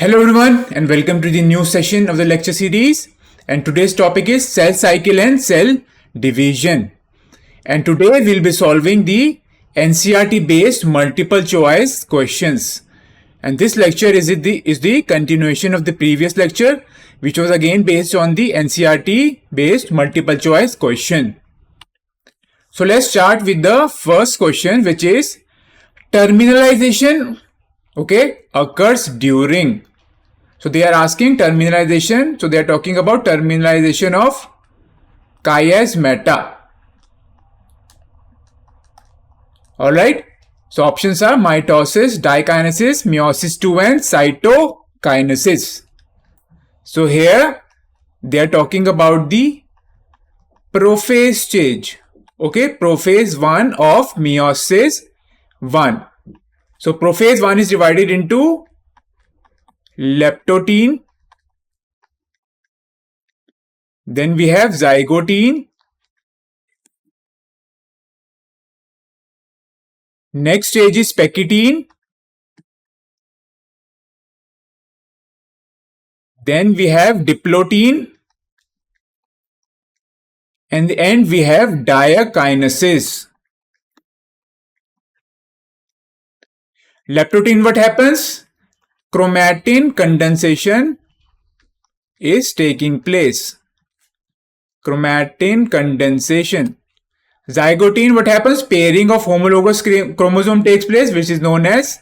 Hello everyone and welcome to the new session of the lecture series, and today's topic is cell cycle and cell division. And today we'll be solving the NCERT based multiple choice questions. And this lecture is the continuation of the previous lecture, which was again based on the NCERT based multiple choice question. So let's start with the first question, which is terminalization occurs during. So they are asking terminalization. So they are talking about terminalization of chiasmata. Alright. So options are mitosis, dikinesis, meiosis 2 and cytokinesis. So here they are talking about the prophase stage. Prophase 1 of meiosis 1. So prophase 1 is divided into leptotene, then we have zygotene, next stage is pectine, then we have diplotene, and the end we have diakinesis. Leptotene, what happens? Chromatin condensation is taking place. Chromatin condensation. Zygotene, what happens? Pairing of homologous chromosome takes place, which is known as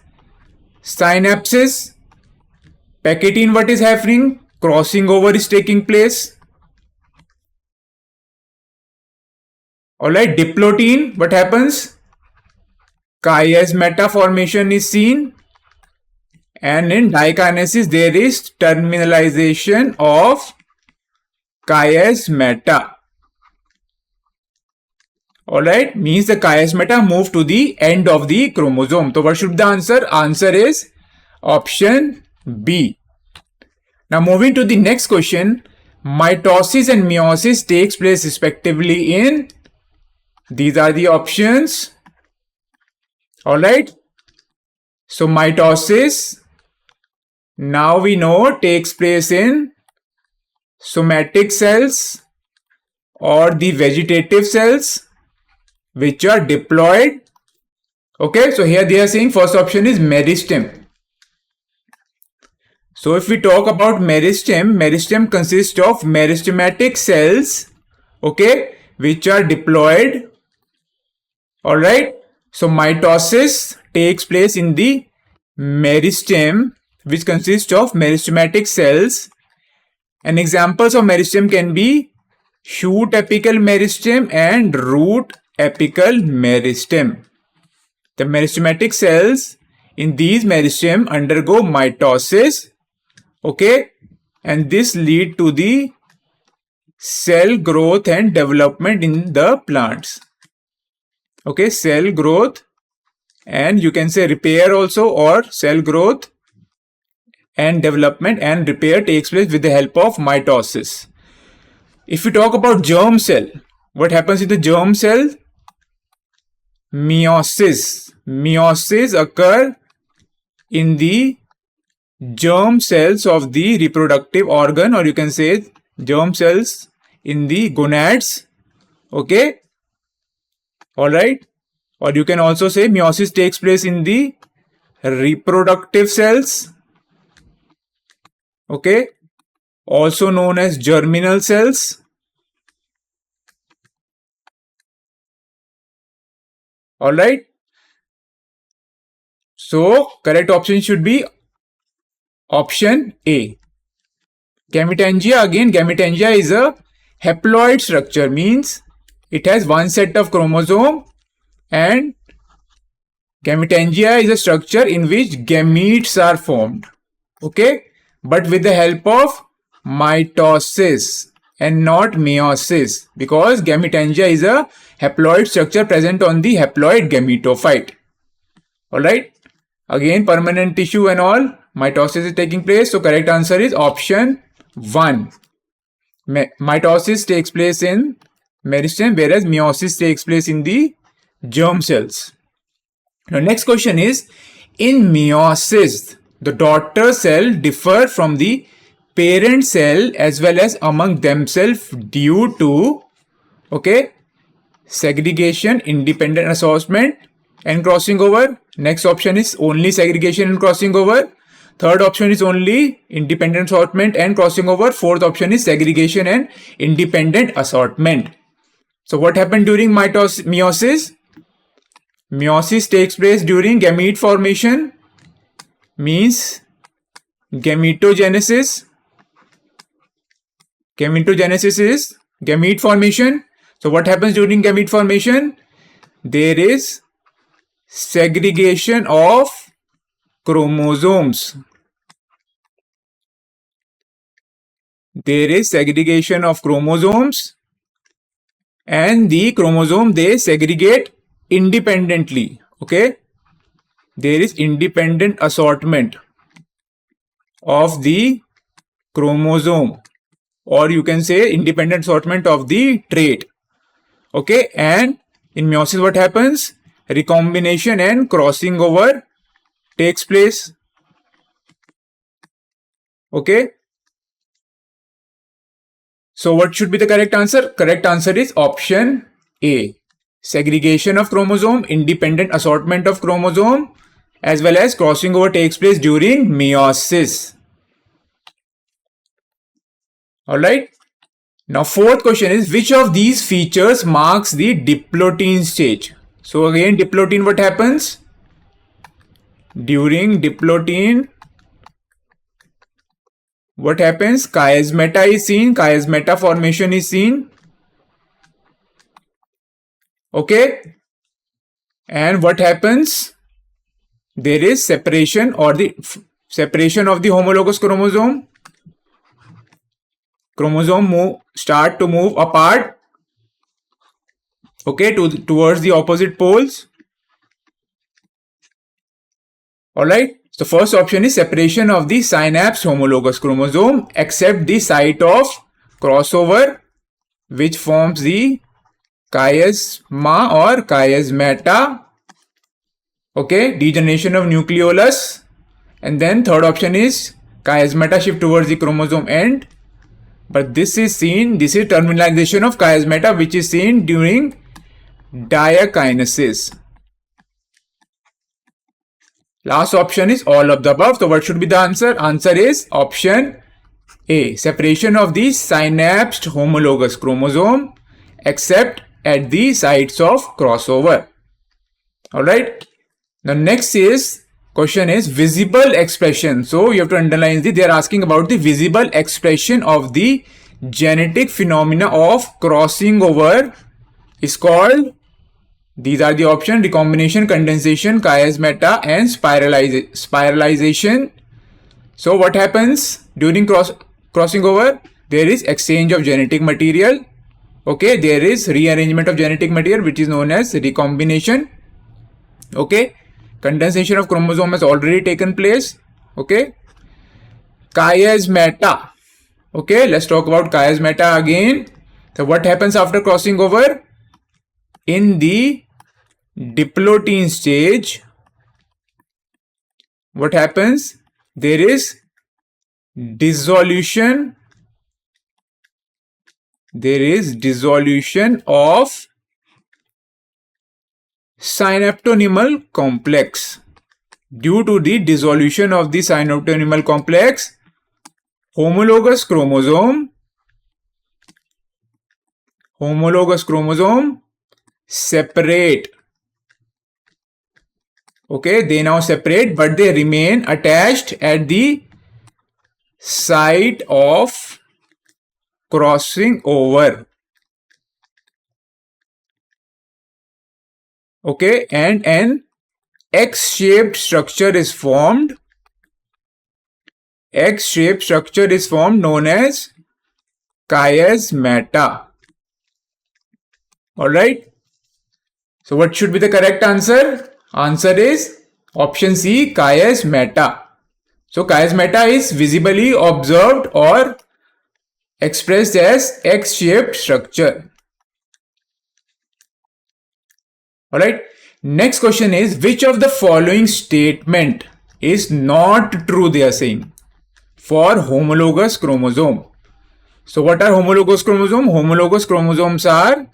synapsis. Pectine, what is happening? Crossing over is taking place. Alright, diplotene, what happens? Chiasmata formation is seen. And in dikinesis, there is terminalization of chiasmata. Alright, means the chiasmata move to the end of the chromosome. So what should be the answer? Answer is option B. Now moving to the next question. Mitosis and meiosis takes place respectively in. These are the options. Alright. So mitosis, now we know, takes place in somatic cells or the vegetative cells which are diploid. So here they are saying first option is meristem. So if we talk about meristem consists of meristematic cells, which are diploid. Alright. So mitosis takes place in the meristem, which consists of meristematic cells. And examples of meristem can be shoot apical meristem and root apical meristem. The meristematic cells in these meristem undergo mitosis, and this lead to the cell growth and development in the plants. Cell growth, and you can say repair also, or cell growth and development and repair takes place with the help of mitosis. If we talk about germ cell, what happens in the germ cell? Meiosis. Meiosis occur in the germ cells of the reproductive organ, or you can say germ cells in the gonads. Alright. Or you can also say meiosis takes place in the reproductive cells. Also known as germinal cells. Alright. So correct option should be option A. Gametangia, again gametangia is a haploid structure, means it has one set of chromosome, and gametangia is a structure in which gametes are formed. But with the help of mitosis and not meiosis, because gametangia is a haploid structure present on the haploid gametophyte. Alright. Again, permanent tissue and all, mitosis is taking place. So correct answer is option 1. Mitosis takes place in meristem, whereas meiosis takes place in the germ cells. Now next question is, in meiosis, the daughter cell differ from the parent cell as well as among themselves due to, okay, segregation, independent assortment and crossing over. Next option is only segregation and crossing over. Third option is only independent assortment and crossing over. Fourth option is segregation and independent assortment. So what happened during meiosis? Meiosis takes place during gamete formation, means gametogenesis. Gametogenesis is gamete formation. So what happens during gamete formation? There is segregation of chromosomes. There is segregation of chromosomes, and the chromosome, they segregate independently. Okay, there is independent assortment of the chromosome, or you can say independent assortment of the trait. Okay, and in meiosis what happens? Recombination and crossing over takes place. Okay, so what should be the correct answer? Correct answer is option A. Segregation of chromosome, independent assortment of chromosome, as well as crossing over takes place during meiosis. Alright. Now fourth question is, which of these features marks the diplotin stage? So again, diplotin, what happens? During diplotin, what happens? Chiasmata is seen. Chiasmata formation is seen. Okay. And what happens? There is separation or the separation of the homologous chromosome. Chromosome start to move apart. Okay, towards the opposite poles. Alright. So first option is separation of the synapsed homologous chromosome except the site of crossover, which forms the chiasma or chiasmata. Okay, degeneration of nucleolus. And then third option is chiasmata shift towards the chromosome end. But this is terminalization of chiasmata, which is seen during diakinesis. Last option is all of the above. So what should be the answer? Answer is option A. Separation of the synapsed homologous chromosome except at the sites of crossover. Alright. The next question is visible expression. So you have to underline this. They are asking about the visible expression of the genetic phenomena of crossing over is called. These are the options: recombination, condensation, chiasmata and spiralization. So what happens during crossing over? There is exchange of genetic material. Okay, there is rearrangement of genetic material, which is known as recombination. Okay, condensation of chromosome has already taken place. Okay, chiasmata. Okay, let's talk about chiasmata again. So what happens after crossing over? In the diplotin stage, what happens? There is dissolution. There is dissolution of synaptonymal complex. Due to the dissolution of the synaptonymal complex, homologous chromosome separate. Okay, they now separate, but they remain attached at the site of crossing over. Okay, and an X-shaped structure is formed. X-shaped structure is formed known as chiasmata. Alright. So what should be the correct answer? Answer is option C, chiasmata. So chiasmata is visibly observed or expressed as X-shaped structure. Alright. Next question is, which of the following statement is not true, they are saying, for homologous chromosome. So what are homologous chromosomes? Homologous chromosomes are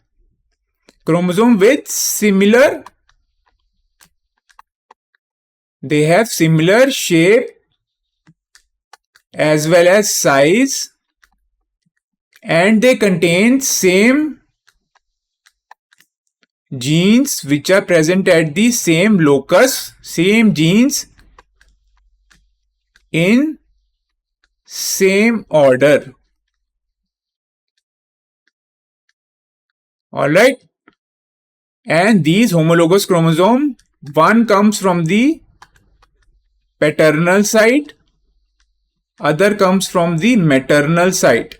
chromosome with similar, they have similar shape as well as size, and they contain same genes which are present at the same locus, same genes in same order. Alright, and these homologous chromosome, one comes from the paternal side, other comes from the maternal side.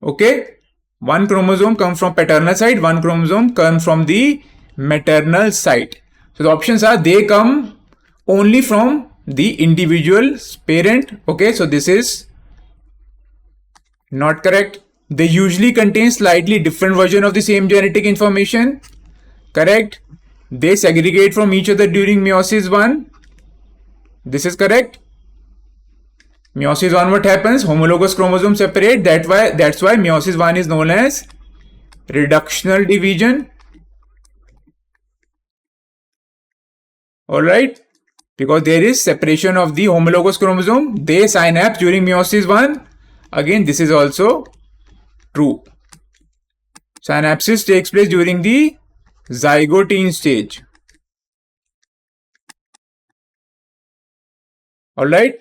Okay, one chromosome comes from paternal side, one chromosome comes from the maternal side. So the options are, they come only from the individual parent. Okay, so this is not correct. They usually contain slightly different version of the same genetic information. Correct. They segregate from each other during meiosis 1. This is correct. Meiosis 1, what happens? Homologous chromosomes separate. That's why meiosis 1 is known as reductional division. Alright. Because there is separation of the homologous chromosome. They synapse during meiosis 1. Again, this is also true. Synapsis takes place during the zygotine stage. Alright.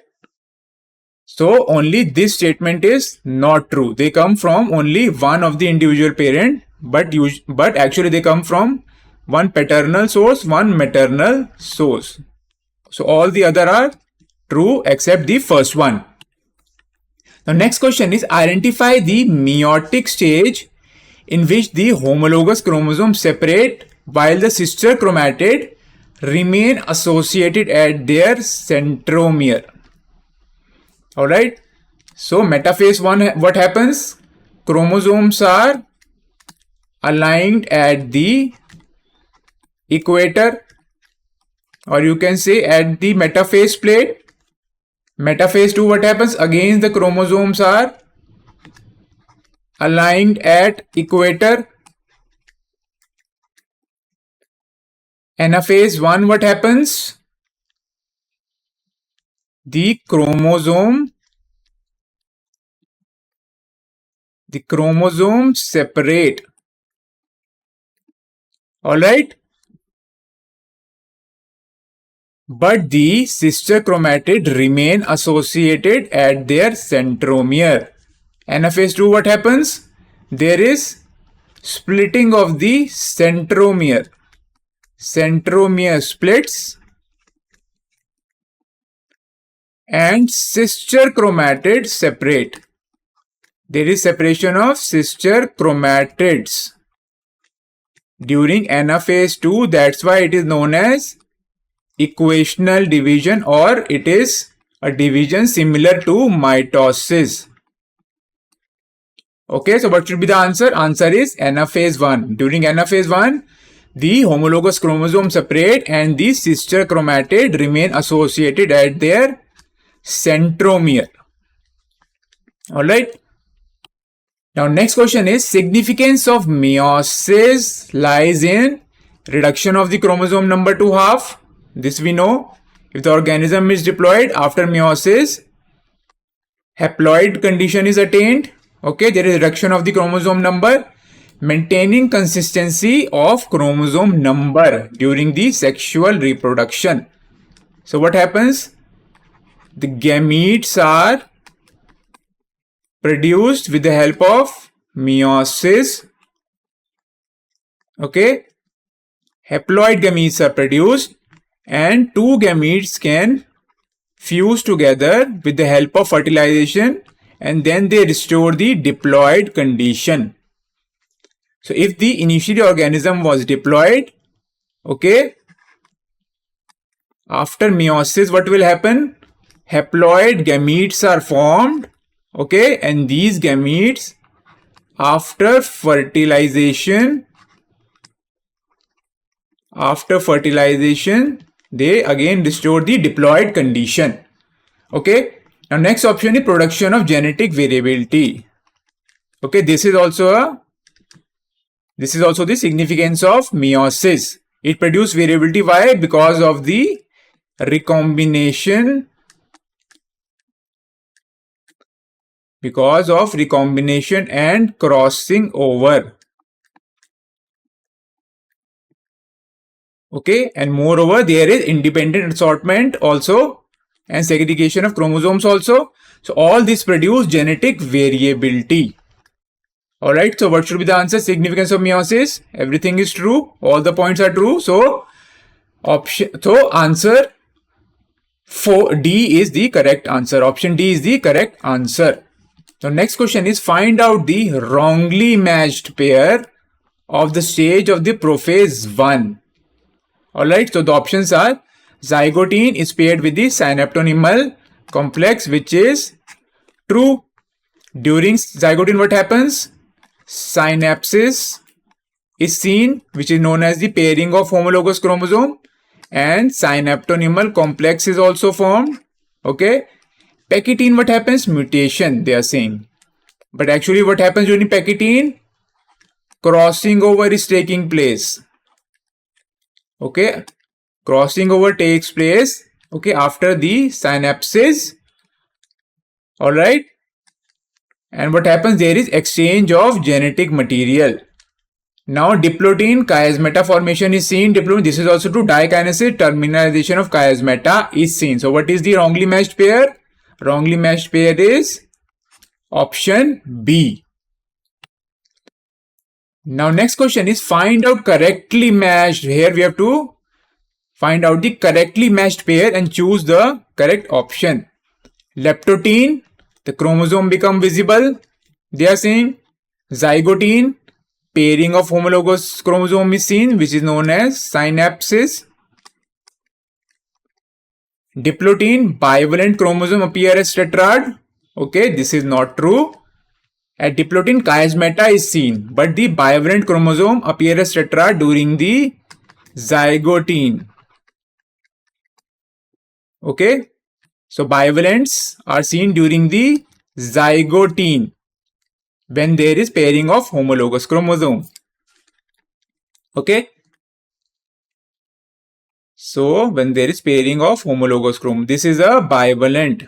So only this statement is not true. They come from only one of the individual parent, but actually they come from one paternal source, one maternal source. So all the other are true except the first one. The next question is, identify the meiotic stage in which the homologous chromosomes separate while the sister chromatid remain associated at their centromere. Alright, so metaphase 1, what happens? Chromosomes are aligned at the equator, or you can say at the metaphase plate. Metaphase 2, what happens? Again, the chromosomes are aligned at equator. Anaphase 1, what happens? The chromosomes separate. Alright, but the sister chromatid remain associated at their centromere. Anaphase 2, what happens? There is splitting of the centromere. Centromere splits and sister chromatids separate. There is separation of sister chromatids during anaphase 2. That's why it is known as equational division, or it is a division similar to mitosis. Okay, so what should be the answer? Answer is anaphase 1. During anaphase 1, the homologous chromosomes separate and the sister chromatid remain associated at their centromere. Alright. Now next question is, significance of meiosis lies in reduction of the chromosome number to half. This we know. If the organism is diploid after meiosis, haploid condition is attained. Okay, there is reduction of the chromosome number, maintaining consistency of chromosome number during the sexual reproduction. So what happens? The gametes are produced with the help of meiosis. Okay, haploid gametes are produced, and two gametes can fuse together with the help of fertilization, and then they restore the diploid condition. So if the initially organism was diploid, okay, after meiosis what will happen? Haploid gametes are formed, okay, and these gametes after fertilization they again restore the diploid condition. Okay. Now next option is production of genetic variability. Okay, this is also the significance of meiosis. It produces variability. Why? Because of the recombination. Because of recombination and crossing over. Okay, and moreover, there is independent assortment also and segregation of chromosomes also. So all this produce genetic variability. Alright, so what should be the answer? Significance of meiosis. Everything is true. All the points are true. So answer 4D is the correct answer. Option D is the correct answer. So next question is find out the wrongly matched pair of the stage of the prophase 1. Alright, so the options are zygotine is paired with the synaptonymal complex, which is true. During zygotine, what happens? Synapsis is seen, which is known as the pairing of homologous chromosome, and synaptonymal complex is also formed. Okay. Pectine, what happens? Mutation, they are saying. But actually what happens during pectine? Crossing over is taking place. Okay. Crossing over takes place, okay, after the synapses. Alright. And what happens? There is exchange of genetic material. Now diplotin chiasmata formation is seen. Diplotin, this is also true. Dikinesis, terminalization of chiasmata is seen. So what is the wrongly matched pair? Wrongly matched pair is option B. Now next question is find out correctly matched. Here we have to find out the correctly matched pair and choose the correct option. Leptotine, the chromosome become visible. They are saying zygotine, pairing of homologous chromosome is seen, which is known as synapsis. Diplotin, bivalent chromosome appear as tetrad. Okay, this is not true. At diplotin, chiasmata is seen, but the bivalent chromosome appear as tetrad during the zygotine. Okay, so bivalents are seen during the zygotine when there is pairing of homologous chromosome. Okay. So when there is pairing of homologous chromosome, this is a bivalent.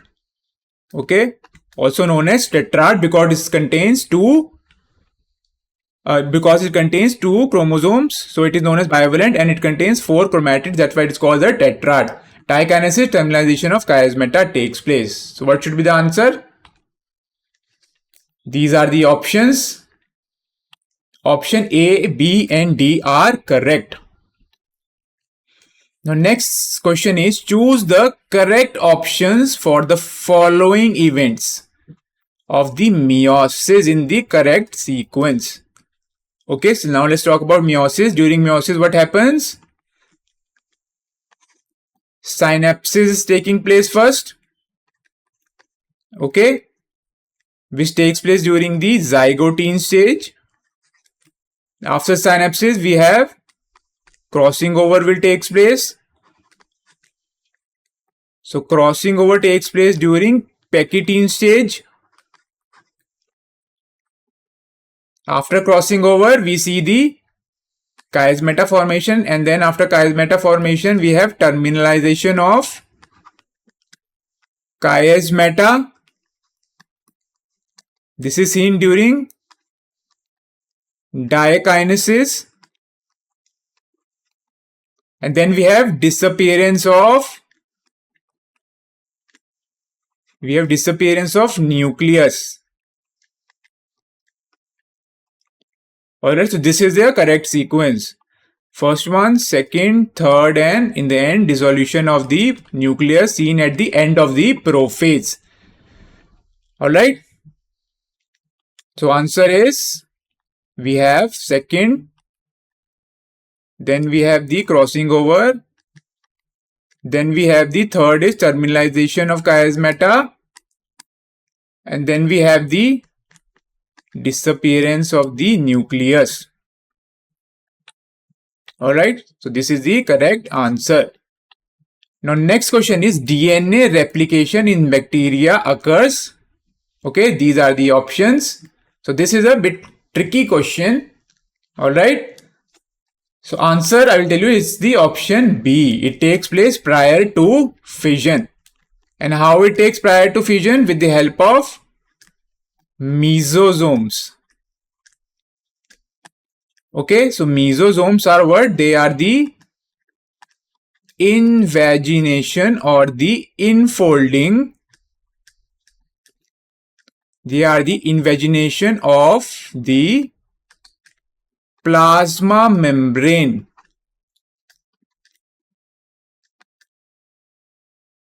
Okay. Also known as tetrad because it contains two chromosomes. So it is known as bivalent and it contains 4 chromatids. That's why it is called the tetrad. Dikinesis, terminalization of chiasmata takes place. So what should be the answer? These are the options. Option A, B and D are correct. Now next question is choose the correct options for the following events of the meiosis in the correct sequence. Okay, so now let's talk about meiosis. During meiosis, what happens? Synapsis is taking place first. Okay, which takes place during the zygotine stage. After synapsis, we have crossing over will take place. So crossing over takes place during pectine stage. After crossing over, we see the chiasmata formation, and then after chiasmata formation, we have terminalization of chiasmata. This is seen during dikinesis. And then we have disappearance of nucleus. Alright, so this is the correct sequence. First one, second, third, and in the end, dissolution of the nucleus seen at the end of the prophase. Alright. So answer is, we have second, then we have the crossing over, then we have the third is terminalization of chiasmata, and then we have the disappearance of the nucleus. Alright, so this is the correct answer. Now next question is DNA replication in bacteria occurs. Okay, these are the options. So this is a bit tricky question. All right. So answer I will tell you is the option B. It takes place prior to fission. And how it takes prior to fission? With the help of mesosomes. Okay, so mesosomes are what? They are the invagination or the infolding. They are the invagination of the plasma membrane.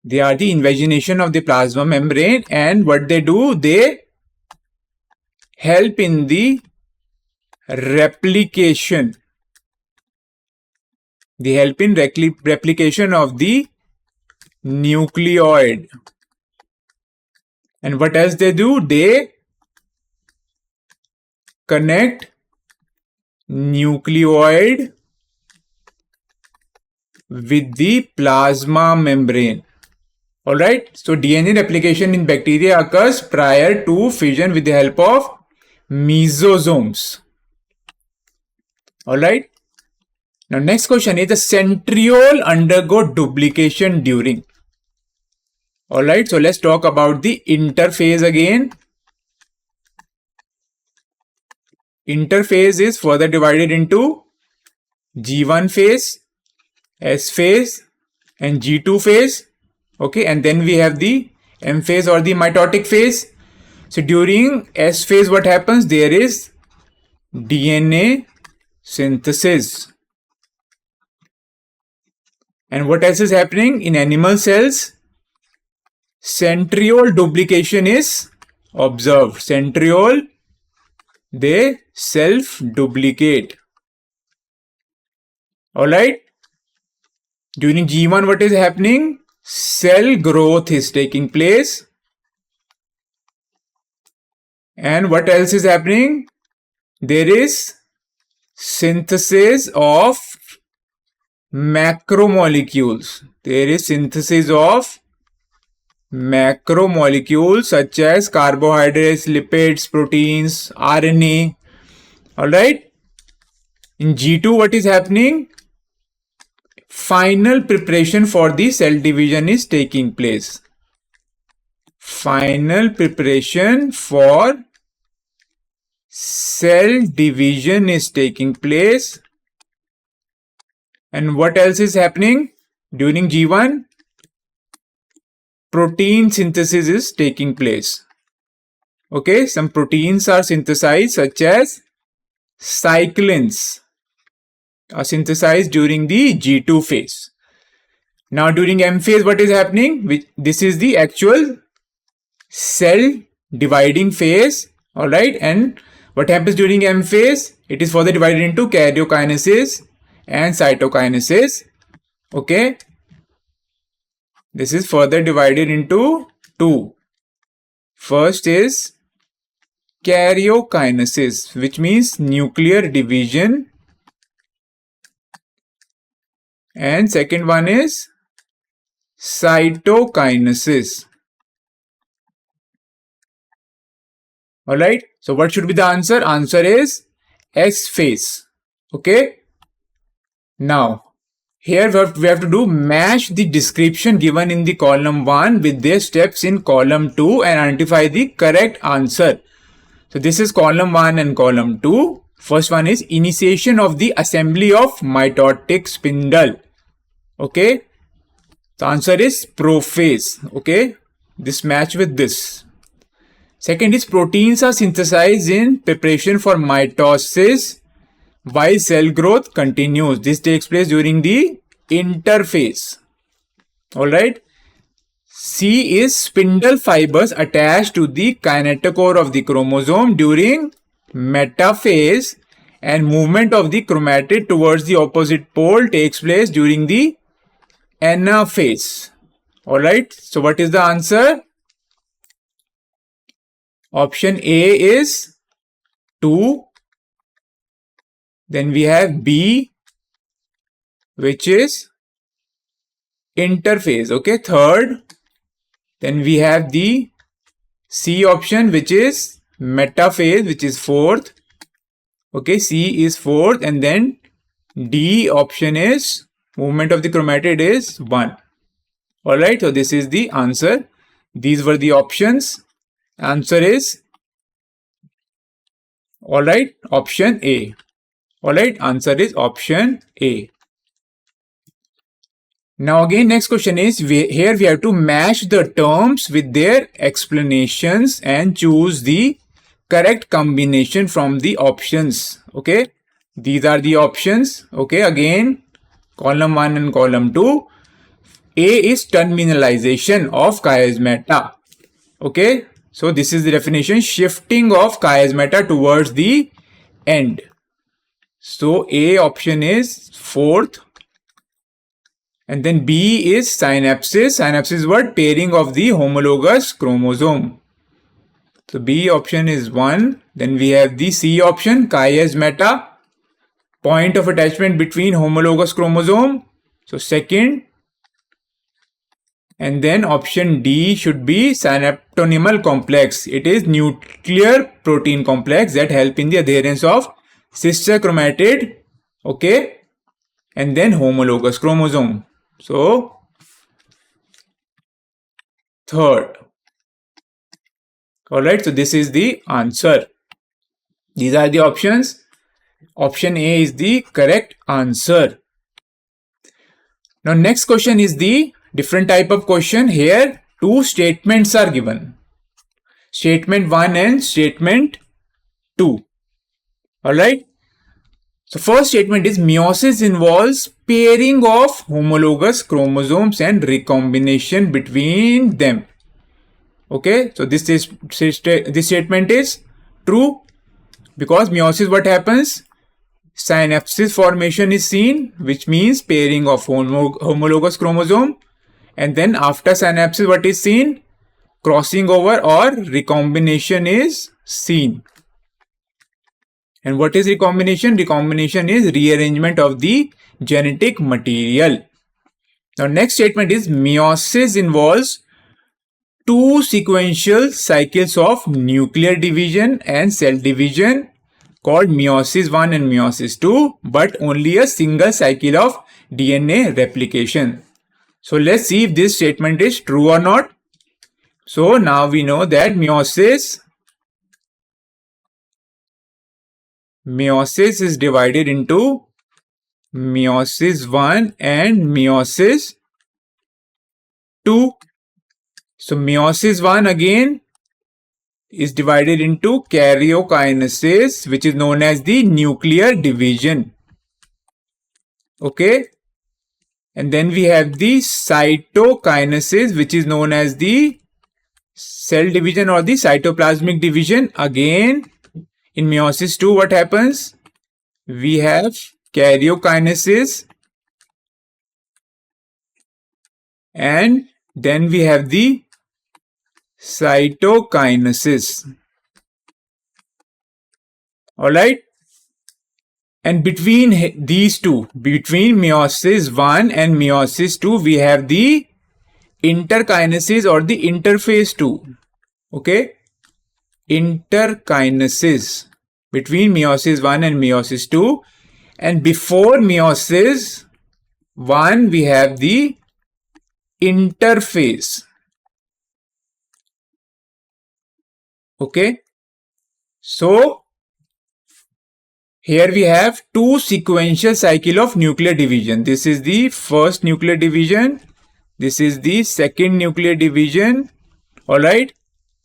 They are the invagination of the plasma membrane, and what they do, they help in the replication. They help in replication of the nucleoid. And what else they do? They connect nucleoid with the plasma membrane. Alright, so DNA replication in bacteria occurs prior to fission with the help of mesosomes. Alright, now next question is the centriole undergo duplication during. Alright, so let's talk about the interphase again. Interphase is further divided into G1 phase, S phase and G2 phase. Okay, and then we have the M phase or the mitotic phase. So during S phase, what happens? There is DNA synthesis. And what else is happening in animal cells? Centriole duplication is observed. Centriole, they self-duplicate. Alright. During G1, what is happening? Cell growth is taking place. And what else is happening? There is synthesis of macromolecules. There is synthesis of macromolecules such as carbohydrates, lipids, proteins, RNA. Alright. In G2, what is happening? Final preparation for the cell division is taking place. Final preparation for cell division is taking place. And what else is happening during G1? Protein synthesis is taking place. Okay, some proteins are synthesized such as cyclins are synthesized during the G2 phase. Now during M phase, what is happening? This is the actual cell dividing phase. Alright, and what happens during M phase? It is further divided into karyokinesis and cytokinesis. Okay, this is further divided into two. First is karyokinesis, which means nuclear division, and second one is cytokinesis. Alright, so what should be the answer? Answer is S phase. Okay, now here we have to do match the description given in the column 1 with their steps in column 2 and identify the correct answer. So this is column 1 and column 2. First one is initiation of the assembly of mitotic spindle. Okay, the answer is prophase. Okay, this match with this. Second is proteins are synthesized in preparation for mitosis while cell growth continues. This takes place during the interphase. Alright. C is spindle fibers attached to the kinetochore of the chromosome during metaphase, and movement of the chromatid towards the opposite pole takes place during the anaphase. Alright, so what is the answer? Option A is 2. Then we have B, which is interphase. Okay, third. Then we have the C option, which is metaphase, which is fourth. Okay, C is fourth, and then D option is movement of the chromatid is 1. Alright, so this is the answer. These were the options. Answer is, alright, option A. Alright, answer is option A. Now again, next question is, here we have to match the terms with their explanations and choose the correct combination from the options. Okay, these are the options. Okay, again, column 1 and column 2. A is terminalization of chiasmata. Okay, so this is the definition, shifting of chiasmata towards the end. So A option is fourth. And then B is synapsis. Synapsis is what? Pairing of the homologous chromosome. So B option is 1. Then we have the C option, chiasmata, point of attachment between homologous chromosome. So second. And then option D should be synaptonymal complex. It is nuclear protein complex that help in the adherence of sister chromatid. Okay. And then homologous chromosome. So third. Alright, so this is the answer. These are the options. Option A is the correct answer. Now next question is the different type of question. Here two statements are given. Statement 1 and statement 2. Alright. So first statement is meiosis involves pairing of homologous chromosomes and recombination between them. Okay, so this statement is true because meiosis, what happens? Synapsis formation is seen, which means pairing of homologous chromosome, and then after synapsis, what is seen? Crossing over or recombination is seen. And what is recombination? Recombination is rearrangement of the genetic material. Now next statement is meiosis involves two sequential cycles of nuclear division and cell division called meiosis 1 and meiosis 2, but only a single cycle of DNA replication. So let's see if this statement is true or not. So now we know that meiosis is divided into meiosis 1 and meiosis 2. So meiosis 1 again is divided into karyokinesis, which is known as the nuclear division. Okay. And then we have the cytokinesis, which is known as the cell division or the cytoplasmic division. Again, in meiosis 2, what happens? We have karyokinesis, and then we have the cytokinesis. Alright. And between these two, between meiosis 1 and meiosis 2, we have the interkinesis or the interphase 2. Okay. Interkinesis between meiosis 1 and meiosis 2. And before meiosis 1, we have the interphase. Okay. So here we have two sequential cycle of nuclear division. This is the first nuclear division. This is the second nuclear division. Alright.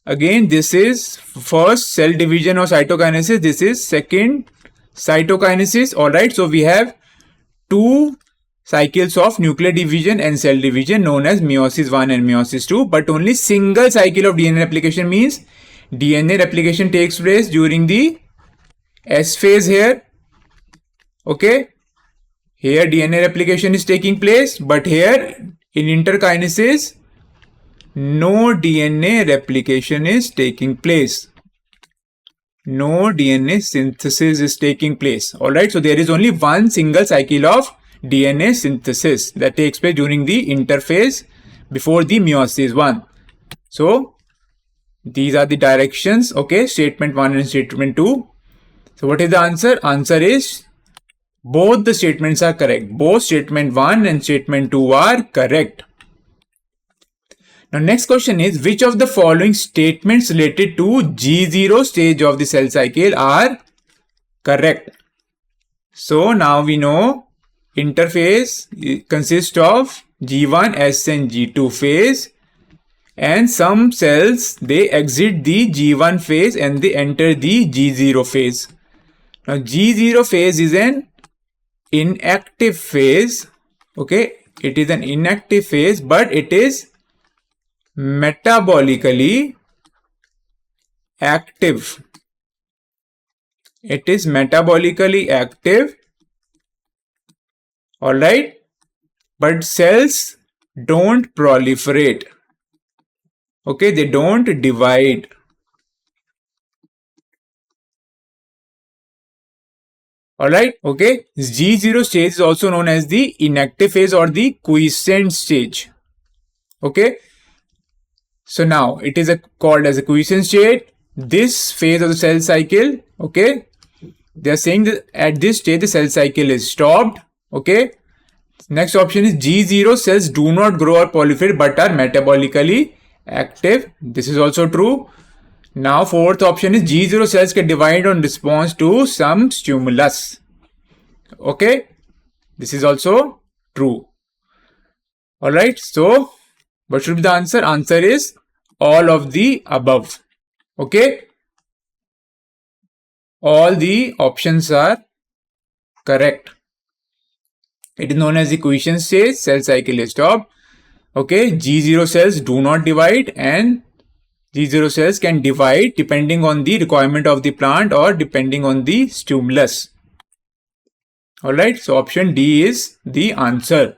Again, this is first cell division or cytokinesis. This is second cytokinesis. Alright. So we have two cycles of nuclear division and cell division known as meiosis 1 and meiosis 2. But only single cycle of DNA replication means DNA replication takes place during the S phase here. Okay. Here DNA replication is taking place, but here in interkinesis, no DNA replication is taking place. No DNA synthesis is taking place. Alright. So there is only one single cycle of DNA synthesis that takes place during the interphase before the meiosis 1. So these are the directions, okay, statement 1 and statement 2. So what is the answer? Answer is both the statements are correct. Both statement 1 and statement 2 are correct. Now next question is, which of the following statements related to G0 stage of the cell cycle are correct? So now we know interphase consists of G1, S and G2 phase, and some cells they exit the G1 phase and they enter the G0 phase. Now G0 phase is an inactive phase, okay, it is an inactive phase, but it is metabolically active. It is metabolically active, alright, but cells don't proliferate, okay, they don't divide. Alright, okay, G0 stage is also known as the inactive phase or the quiescent stage, okay. So now it is called as a quiescent state. This phase of the cell cycle, okay, they are saying that at this stage the cell cycle is stopped, okay. Next option is G0 cells do not grow or proliferate but are metabolically active. This is also true. Now fourth option is G0 cells can divide on response to some stimulus, okay. This is also true. Alright, so what should be the answer? Answer is all of the above, okay. All the options are correct. It is known as the quiescent stage, cell cycle is stopped, okay. G0 cells do not divide and G0 cells can divide depending on the requirement of the plant or depending on the stimulus. Alright, so option D is the answer.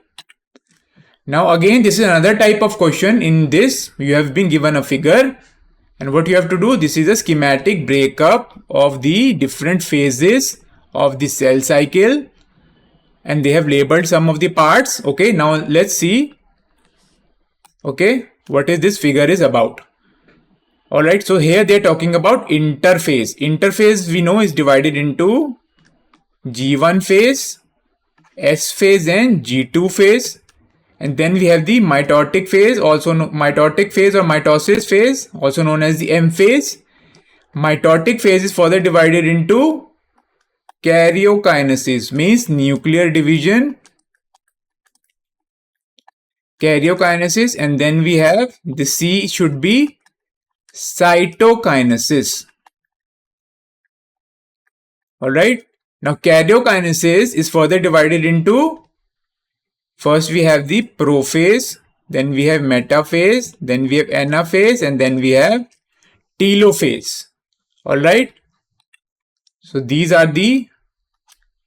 Now again, this is another type of question. In this, you have been given a figure and what you have to do, this is a schematic breakup of the different phases of the cell cycle and they have labeled some of the parts, okay. Now let's see, okay, what is this figure is about. Alright, so here they are talking about interphase. Interphase we know is divided into G1 phase, S phase and G2 phase. And then we have the mitotic phase, also mitotic phase or mitosis phase, also known as the M phase. Mitotic phase is further divided into karyokinesis, means nuclear division, karyokinesis, and then we have the C should be cytokinesis. Alright, now karyokinesis is further divided into, first we have the prophase, then we have metaphase, then we have anaphase, and then we have telophase. Alright, so these are the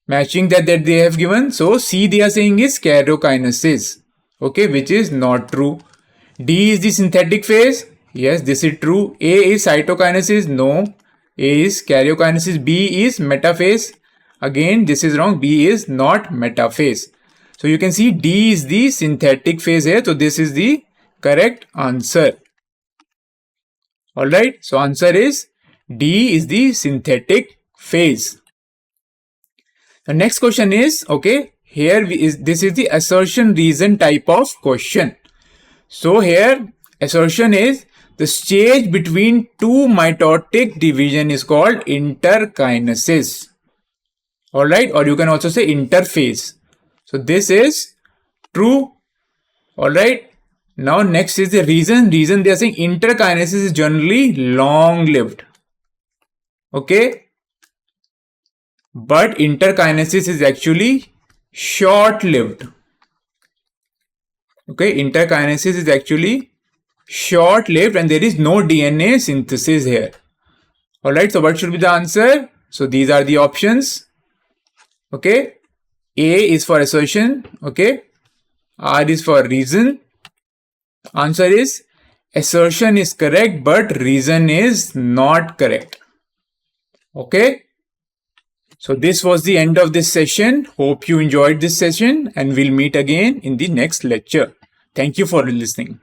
matching that they have given. So C they are saying is karyokinesis, okay, which is not true. D is the synthetic phase. Yes, this is true. A is cytokinesis. No. A is karyokinesis. B is metaphase. Again, this is wrong. B is not metaphase. So you can see D is the synthetic phase here. So this is the correct answer. Alright. So answer is D is the synthetic phase. The next question is, okay, here this is the assertion reason type of question. So here assertion is the stage between two mitotic division is called interkinesis. Alright, or you can also say interphase. So this is true. Alright. Now next is the reason. Reason they are saying interkinesis is generally long lived. Okay. But interkinesis is actually short lived. Okay, interkinesis is actually short lived and there is no DNA synthesis here. Alright, so what should be the answer? So these are the options. Okay, A is for assertion. Okay, R is for reason. Answer is assertion is correct, but reason is not correct. Okay, So this was the end of this session. Hope you enjoyed this session and we'll meet again in the next lecture. Thank you for listening.